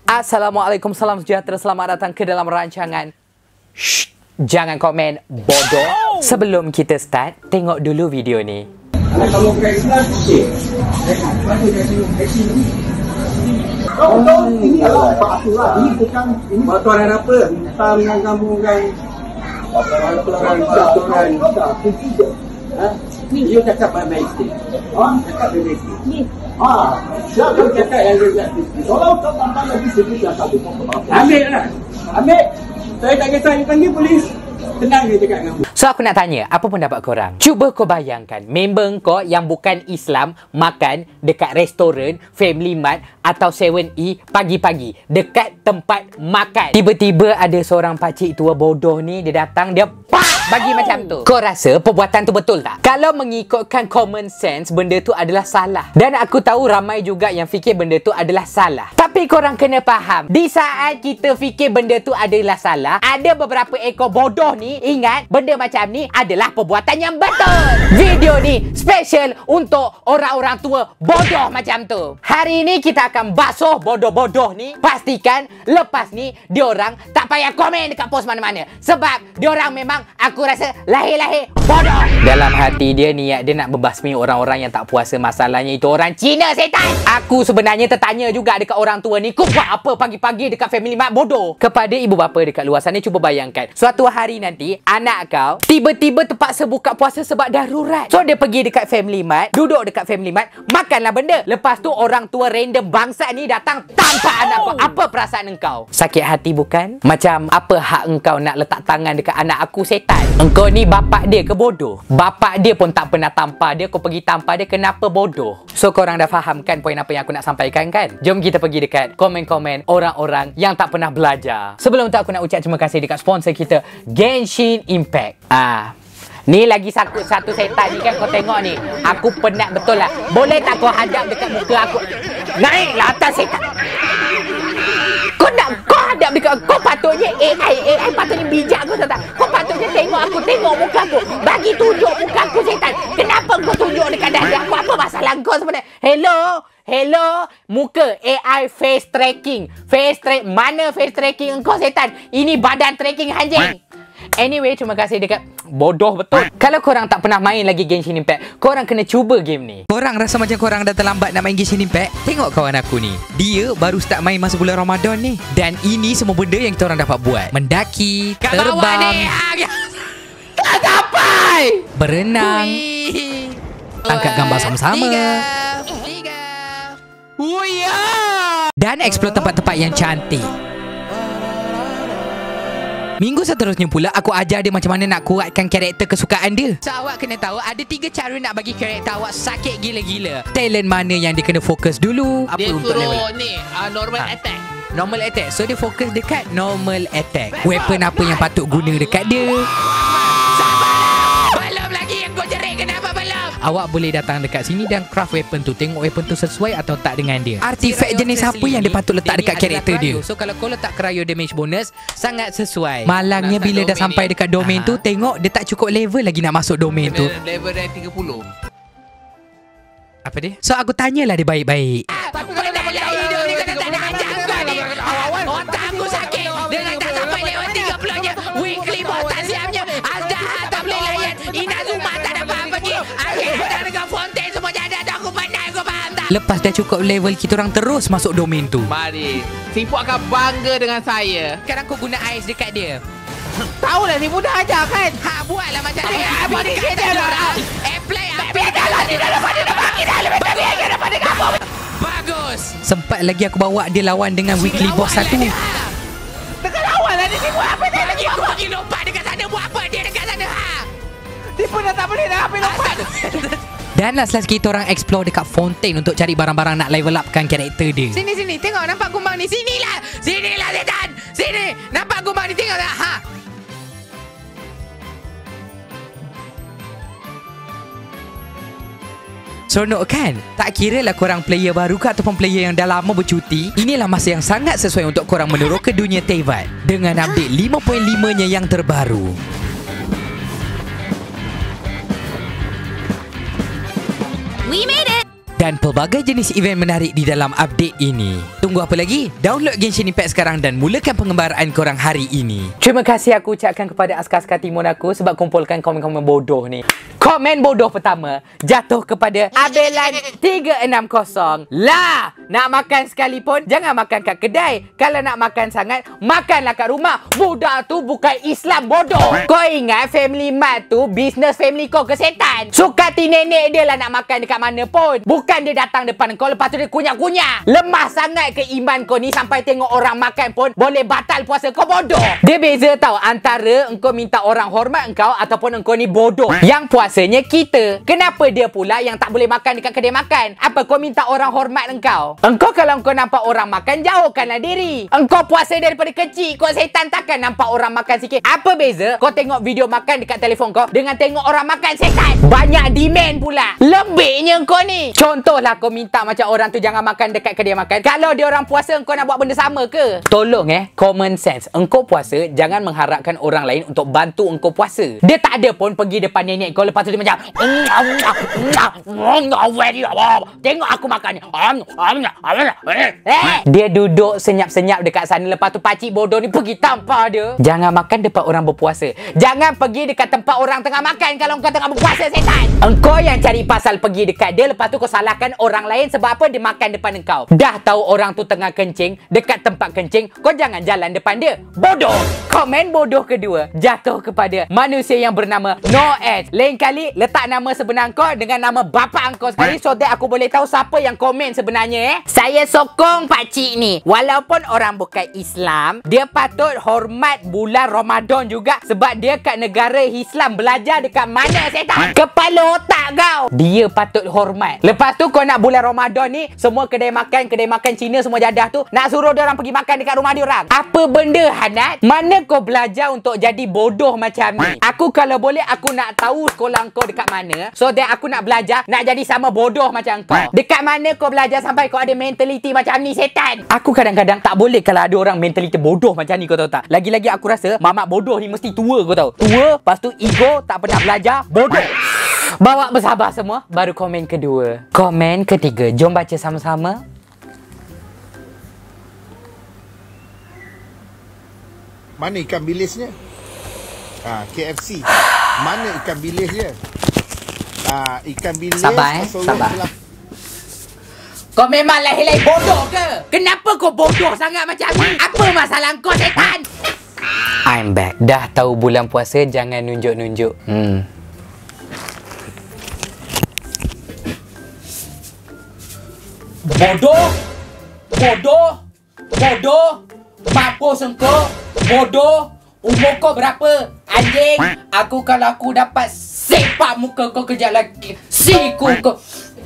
Assalamualaikum, salam sejahtera, selamat datang ke dalam rancangan. Shh, jangan komen bodoh. Sebelum kita start, tengok dulu video ni. Kalau kat Islam, ini adalah peraturan. Ini bukan peraturan apa? Kita dengan kamu kan peraturan tidak. Dia cakap baik-baik. Cakap baik-baik. Siapa cakap yang baik-baik? Kalau tak tambah lagi sedikit yang satu. Ambil lah. Ambil. Saya tak kisah you panggil polis. Tenang dia cakap dengan kamu. So aku nak tanya, apa pendapat korang? Cuba kau bayangkan, member kau yang bukan Islam makan dekat restoran, Family Mart atau 7E pagi-pagi dekat tempat makan. Tiba-tiba ada seorang pakcik tua bodoh ni, dia datang, dia bagi macam tu. Kau rasa perbuatan tu betul tak? Kalau mengikutkan common sense, benda tu adalah salah. Dan aku tahu ramai juga yang fikir benda tu adalah salah. Tapi korang kena faham, di saat kita fikir benda tu adalah salah, ada beberapa ekor bodoh ni ingat benda macam ni adalah perbuatan yang betul. Video ni special untuk orang-orang tua bodoh macam tu. Hari ni kita akan basuh bodoh-bodoh ni. Pastikan lepas ni diorang tak payah komen dekat post mana-mana. Sebab diorang memang aku rasa lahir-lahir bodoh. Dalam hati dia niat dia nak membasmi orang-orang yang tak puasa. Masalahnya itu orang Cina, setan. Aku sebenarnya tertanya juga dekat orang tua ni, kau buat apa pagi-pagi dekat Family Mart bodoh? Kepada ibu bapa dekat luar sana, cuba bayangkan, suatu hari nanti anak kau tiba-tiba terpaksa buka puasa sebab darurat. So dia pergi dekat Family Mart, duduk dekat Family Mart, makanlah benda. Lepas tu orang tua random bangsa ni datang tampar anak kau. Apa perasaan engkau? Sakit hati bukan? Macam apa hak engkau nak letak tangan dekat anak aku, setan? Engkau ni bapak dia ke bodoh? Bapak dia pun tak pernah tampar dia, kau pergi tampar dia, kenapa bodoh? So korang dah faham kan poin apa yang aku nak sampaikan kan? Jom kita pergi dekat komen-komen orang-orang yang tak pernah belajar. Sebelum tu aku nak ucap terima kasih dekat sponsor kita, Genshin Impact. Ni lagi satu setan ni kan, kau tengok ni. Aku penat betul lah. Boleh tak kau hadap dekat muka aku? Naiklah atas setan. Kau hadap dekat, kau patutnya AI patutnya bijak, kau tahu tak? Kau patutnya tengok aku, tengok muka aku. Bagi tunjuk muka aku, setan. Kenapa kau tunjuk dekat dada aku? Apa masalah kau sebenarnya? Hello, muka AI face tracking. Mana face tracking engkau, setan? Ini badan tracking anjing. Anyway, terima kasih dekat bodoh betul. Kalau korang tak pernah main lagi Genshin Impact, korang kena cuba game ni. Korang rasa macam korang dah terlambat nak main Genshin Impact? Tengok kawan aku ni, dia baru start main masa bulan Ramadan ni. Dan ini semua benda yang kita orang dapat buat. Mendaki, terbang, sampai berenang, angkat gambar sama-sama, dan explore tempat-tempat yang cantik. Minggu seterusnya pula, aku ajar dia macam mana nak kuatkan karakter kesukaan dia. So awak kena tahu, ada 3 cara nak bagi karakter awak sakit gila-gila. Talent mana yang dia kena fokus dulu. Apa dia untuk level ni normal attack. Normal attack. So dia fokus dekat normal attack. Weapon apa yang patut guna dekat dia. Belum lagi yang kau jerit, kenapa belum? Awak boleh datang dekat sini dan craft weapon tu. Tengok weapon tu sesuai atau tak dengan dia. Artifact jenis apa yang dia patut letak dekat karakter dia. So kalau kau letak cryo damage bonus, sangat sesuai. Malangnya bila dah sampai dekat domain tu, tengok dia tak cukup level lagi nak masuk domain tu. Level rank 30. Apa dia? So aku tanyalah dia baik-baik. Lepas dah cukup level, kita orang terus masuk domain tu. Mari, Sipu akan bangga dengan saya. Sekarang kau guna ais dekat dia. Tahulah Sipu dah ajar kan? Buatlah macam ni. Apa ni kita dah? Apply apa? Bagus. Sempat lagi aku bawa dia lawan dengan weekly boss satu. Tengah lawan lah ni Sipu. Apa dia lagi? Aku pergi lompat dekat sana. Buat apa dia dekat sana? Sipu dah tak boleh dah habis lompat. Dan last kita orang explore dekat fountain untuk cari barang-barang nak level upkan karakter dia. Sini, tengok nampak gumbang ni. Sinilah setan. Sini, nampak gumbang ni, tengok tak? Seronok kan? Tak kira lah korang player baru ke ataupun player yang dah lama bercuti, inilah masa yang sangat sesuai untuk korang menurut ke dunia Teyvat dengan update 5.5-nya yang terbaru. We made it! dan pelbagai jenis event menarik di dalam update ini. Tunggu apa lagi? Download Genshin Impact sekarang dan mulakan pengembaraan korang hari ini. Terima kasih aku ucapkan kepada askar-askar timun aku sebab kumpulkan komen-komen bodoh ni. Komen bodoh pertama jatuh kepada Abelan 360. Lah, nak makan sekalipun jangan makan kat kedai. Kalau nak makan sangat, makanlah kat rumah. Budak tu bukan Islam bodoh. Kau ingat Family Mart tu bisnes family kau ke setan? Suka hati nenek dia lah nak makan dekat mana pun. Bukan dia datang depan kau lepas tu dia kunyah-kunyah. Lemah sangat ke iman kau ni sampai tengok orang makan pun boleh batal puasa kau bodoh. Dia beza tau antara engkau minta orang hormat engkau ataupun engkau ni bodoh. Yang puasanya kita. Kenapa dia pula yang tak boleh makan dekat kedai makan? Apa kau minta orang hormat engkau? Engkau kalau engkau nampak orang makan, jauhkanlah diri. Engkau puasa daripada kecil, kau setan takkan nampak orang makan sikit. Apa beza kau tengok video makan dekat telefon kau dengan tengok orang makan setan? Banyak demand pula. Lembiknya kau ni. Contohlah kau minta macam orang tu jangan makan dekat kedai makan. Kalau dia orang puasa, engkau nak buat benda sama ke? Tolong common sense. Engkau puasa, jangan mengharapkan orang lain untuk bantu engkau puasa. Dia tak ada pun pergi depan nenek kau lepas tu dia macam tengok aku makan ni. Dia duduk senyap-senyap dekat sana. Lepas tu pakcik bodoh ni pergi tampar dia. Jangan makan depan orang berpuasa. Jangan pergi dekat tempat orang tengah makan kalau kau tengah berpuasa, setan. Engkau yang cari pasal pergi dekat dia. Lepas tu kau salahkan orang lain sebab apa dia makan depan engkau. Dah tahu orang tu tengah kencing dekat tempat kencing, kau jangan jalan depan dia. Bodoh. Komen bodoh kedua jatuh kepada manusia yang bernama Noed. Lain kali letak nama sebenar kau dengan nama bapa engkau sekali so that aku boleh tahu siapa yang komen sebenarnya. Saya sokong pakcik ni. Walaupun orang bukan Islam, dia patut hormat bulan Ramadan juga sebab dia kat negara Islam. Belajar dekat mana, setan? Kepala otak kau. Dia patut hormat. Lepas tu kau nak bulan Ramadan ni, semua kedai makan Cina semua jadah tu nak suruh dia orang pergi makan dekat rumah dia orang. Apa benda, Hanat? Mana kau belajar untuk jadi bodoh macam ni? Aku kalau boleh aku nak tahu sekolah kau dekat mana so that aku nak belajar nak jadi sama bodoh macam kau. Dekat mana kau belajar sampai kau ada mentaliti macam ni, setan? Aku kadang-kadang tak boleh kalau ada orang mentaliti bodoh macam ni, kau tahu tak? Lagi-lagi aku rasa mamak bodoh ni mesti tua, kau tahu. Tua, lepas tu ego, tak pernah belajar, bodoh. Bawa bersabar semua. Baru komen kedua. Komen ketiga, jom baca sama-sama. Mana ikan bilisnya? KFC. Mana ikan bilisnya? Ikan bilis. Sabar sabar. Kau memang lahir-lahir bodoh ke? Kenapa kau bodoh sangat macam ni? Apa masalah kau, setan? I'm back. Dah tahu bulan puasa, jangan nunjuk-nunjuk. Bodoh. Mampus engkau. Bodoh. Umur kau berapa? Anjing. Kalau aku dapat sepak muka kau kejap lagi. Siku kau.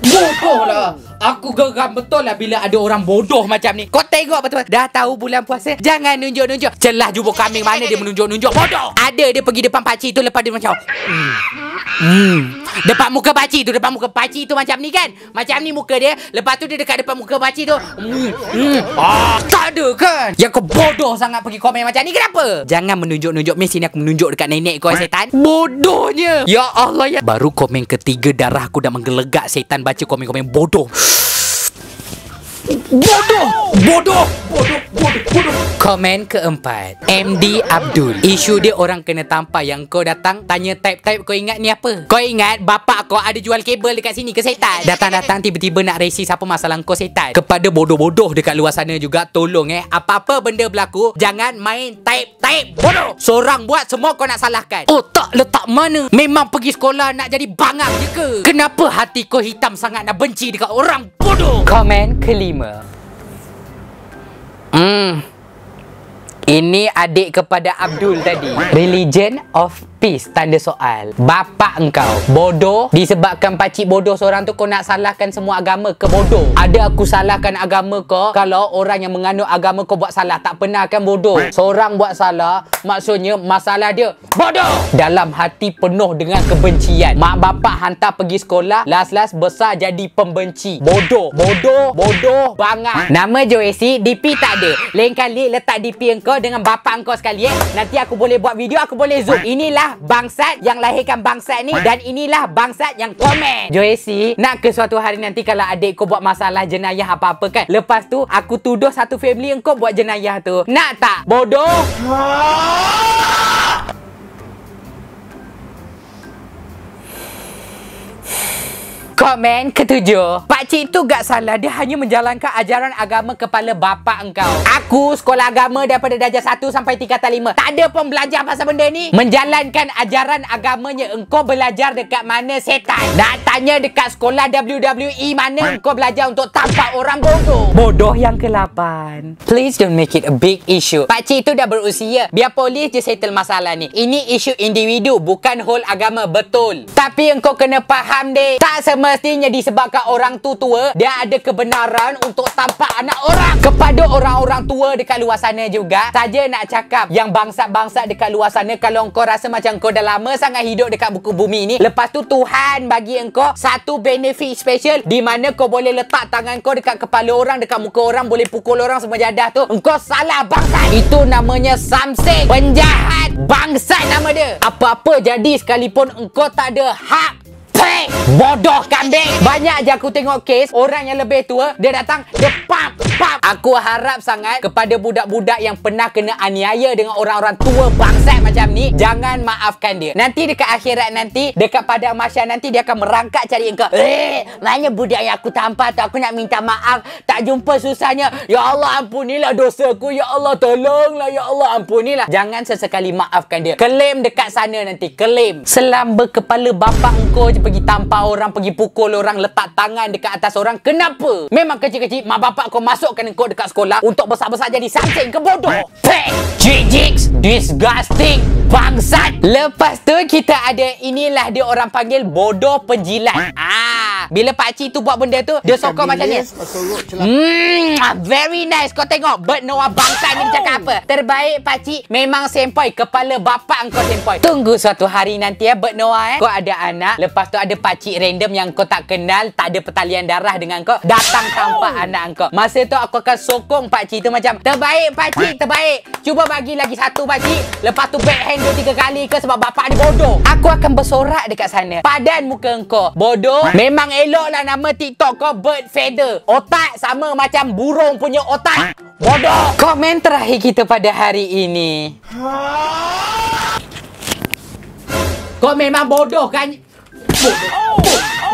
Bodoh lah. Aku geram betul lah bila ada orang bodoh macam ni. Kau tengok betul. Dah tahu bulan puasa, jangan nunjuk-nunjuk. Celah jubur kambing mana dia menunjuk-nunjuk. Bodoh. Ada dia pergi depan pakcik tu lepas dia macam depan muka pakcik tu macam ni kan. Macam ni muka dia. Lepas tu dia dekat depan muka pakcik tu tak ada kan. Yang kau bodoh sangat pergi komen macam ni. Kenapa? Jangan menunjuk-nunjuk. Mesti ni aku menunjuk dekat nenek kau, setan. Bodohnya. Ya Allah ya. Baru komen ketiga darah aku dah menggelegak, setan baca komen-komen bodoh. Bodoh. Komen keempat, MD Abdul. Isu dia orang kena tampar. Yang kau datang tanya type-type. Kau ingat ni apa? Kau ingat bapak kau ada jual kabel dekat sini ke, setan? Datang-datang tiba-tiba nak resis. Apa masalah kau, setan? Kepada bodoh-bodoh dekat luar sana juga, tolong apa-apa benda berlaku, jangan main type-type bodoh. Seorang buat semua kau nak salahkan. Otak letak mana? Memang pergi sekolah nak jadi bangang je ke? Kenapa hati kau hitam sangat nak benci dekat orang bodoh? Komen kelima. Ini adik kepada Abdul tadi. Religion of peace, tanda soal. Bapak engkau bodoh. Disebabkan pakcik bodoh seorang tu, kau nak salahkan semua agama ke bodoh? Ada aku salahkan agama kau kalau orang yang menganut agama kau buat salah? Tak pernah kan, bodoh. Seorang buat salah, maksudnya masalah dia bodoh. Dalam hati penuh dengan kebencian. Mak bapak hantar pergi sekolah, last-last besar jadi pembenci. Bodoh bangang. Nama Joesi, DP tak ada. Lain kali letak DP engkau dengan bapak engkau sekali Nanti aku boleh buat video, aku boleh zoom. Inilah inilah bangsat yang lahirkan bangsat ni, dan inilah bangsat yang komen. Joyce, nak ke suatu hari nanti kalau adik kau buat masalah jenayah apa-apa kan, lepas tu aku tuduh satu family engkau buat jenayah tu, nak tak? Bodoh. Komen ketujuh. Pakcik tu gak salah. Dia hanya menjalankan ajaran agama kepala bapa engkau. Aku sekolah agama daripada darjah 1 sampai tingkatan 5. Tak ada pun belajar pasal benda ni. Menjalankan ajaran agamanya. Engkau belajar dekat mana setan? Nak tanya dekat sekolah WWE mana engkau belajar untuk tampak orang bodoh? Bodoh yang ke-8. Please don't make it a big issue. Pakcik tu dah berusia. Biar polis je settle masalah ni. Ini isu individu, bukan whole agama. Betul. Tapi engkau kena faham deh. Tak semestinya disebabkan orang tu tua, dia ada kebenaran untuk tampak anak orang. Kepada orang-orang tua dekat luar sana juga, saja nak cakap yang bangsa-bangsa dekat luar sana, kalau engkau rasa macam engkau dah lama sangat hidup dekat buku bumi ni, lepas tu Tuhan bagi engkau satu benefit special di mana kau boleh letak tangan kau dekat kepala orang, dekat muka orang, boleh pukul orang semua jadah tu, engkau salah bangsa. Itu namanya samsek, penjahat, bangsat nama dia. Apa-apa jadi sekalipun engkau tak ada hak. Bodoh kambing. Banyak je aku tengok kes orang yang lebih tua, dia datang, dia pap. Aku harap sangat kepada budak-budak yang pernah kena aniaya dengan orang-orang tua bangsat macam ni, jangan maafkan dia. Nanti dekat akhirat nanti, dekat padang mahsyar nanti, dia akan merangkak cari engkau. Mana budak yang aku tampar tu, aku nak minta maaf, tak jumpa susahnya. Ya Allah ampunilah dosaku, ya Allah tolonglah, ya Allah ampunilah. Jangan sesekali maafkan dia. Klaim dekat sana nanti, klaim. Selamba kepala bapa engkau je pergi tampar orang, pergi pukul orang, letak tangan dekat atas orang. Kenapa? Memang kecil-kecil mak bapak kau masukkan kau dekat sekolah untuk besar-besar jadi samsek ke bodoh? Jigs, disgusting, bangsat. Lepas tu kita ada, inilah dia orang panggil bodoh penjilat. Bila pakcik tu buat benda tu, dia sokong macam ni. Very nice. Kau tengok Bert Noah bangsa ni cakap apa? Terbaik pakcik, memang sempoi. Kepala bapak engkau sempoi. Tunggu suatu hari nanti ya Bert Noah kau ada anak, lepas tu ada pakcik random yang kau tak kenal, tak ada pertalian darah dengan kau, datang tampak anak engkau. Masa tu aku akan sokong pakcik tu macam, terbaik pakcik, terbaik. Cuba bagi lagi satu pakcik. Lepas tu backhand 2-3 kali ke sebab bapak dia bodoh. Aku akan bersorak dekat sana. Padan muka engkau. Bodoh. Memang eloklah nama TikTok kau Bird Feather. Otak sama macam burung punya otak. Bodoh. Komen terakhir kita pada hari ini. Kau memang bodoh kan?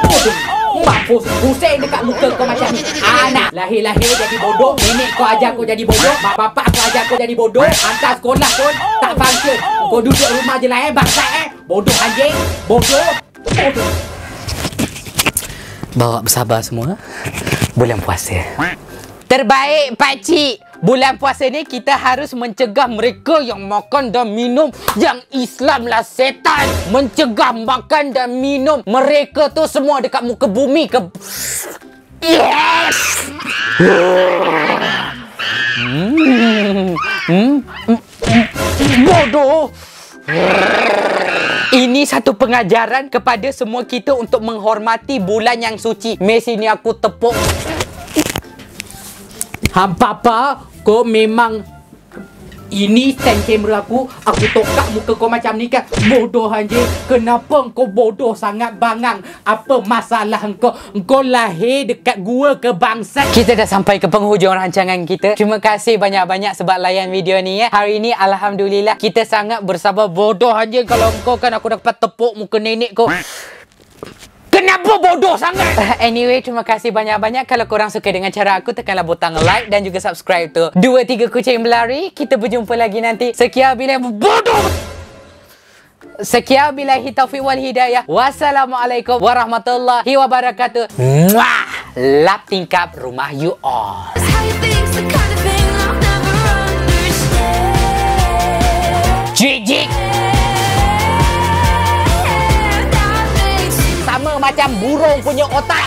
Bodoh. Mampus pusing dekat muka kau macam ni. Anak lahir-lahir jadi bodoh. Nenek kau ajar kau jadi bodoh. Bapak kau ajar kau jadi bodoh. Hantar sekolah pun tak function. Kau duduk rumah je lah bangsat bodoh anjing. Bodoh. Bawa bersabar semua. Bulan puasa. Terbaik pakcik. Bulan puasa ni kita harus mencegah mereka yang makan dan minum yang Islam lah setan. Mencegah makan dan minum mereka tu semua dekat muka bumi ke. Yes. Bodoh. Ini satu pengajaran kepada semua kita untuk menghormati bulan yang suci. Mei sini aku tepuk. Papa, kau memang ini stand kamera aku tokak muka kau macam ni kan. Bodoh anjing. Kenapa kau bodoh sangat bangang? Apa masalah engkau? Engkau lahir dekat gua kebangsaan. Kita dah sampai ke penghujung rancangan kita. Terima kasih banyak-banyak sebab layan video ni ya. Hari ni alhamdulillah kita sangat bersabar. Bodoh anjing kalau engkau kan aku dapat tepuk muka nenek kau. Kenapa bodoh sangat? Anyway, terima kasih banyak-banyak. Kalau korang suka dengan cara aku, tekanlah butang like dan juga subscribe tu. 2-3 kucing berlari. Kita berjumpa lagi nanti. Sekian bila bodoh. Sekian billahi taufiq wal hidayah. Wassalamualaikum warahmatullahi wabarakatuh. Mwah! Lap tingkap rumah you all. Jik. Sama macam burung punya otak.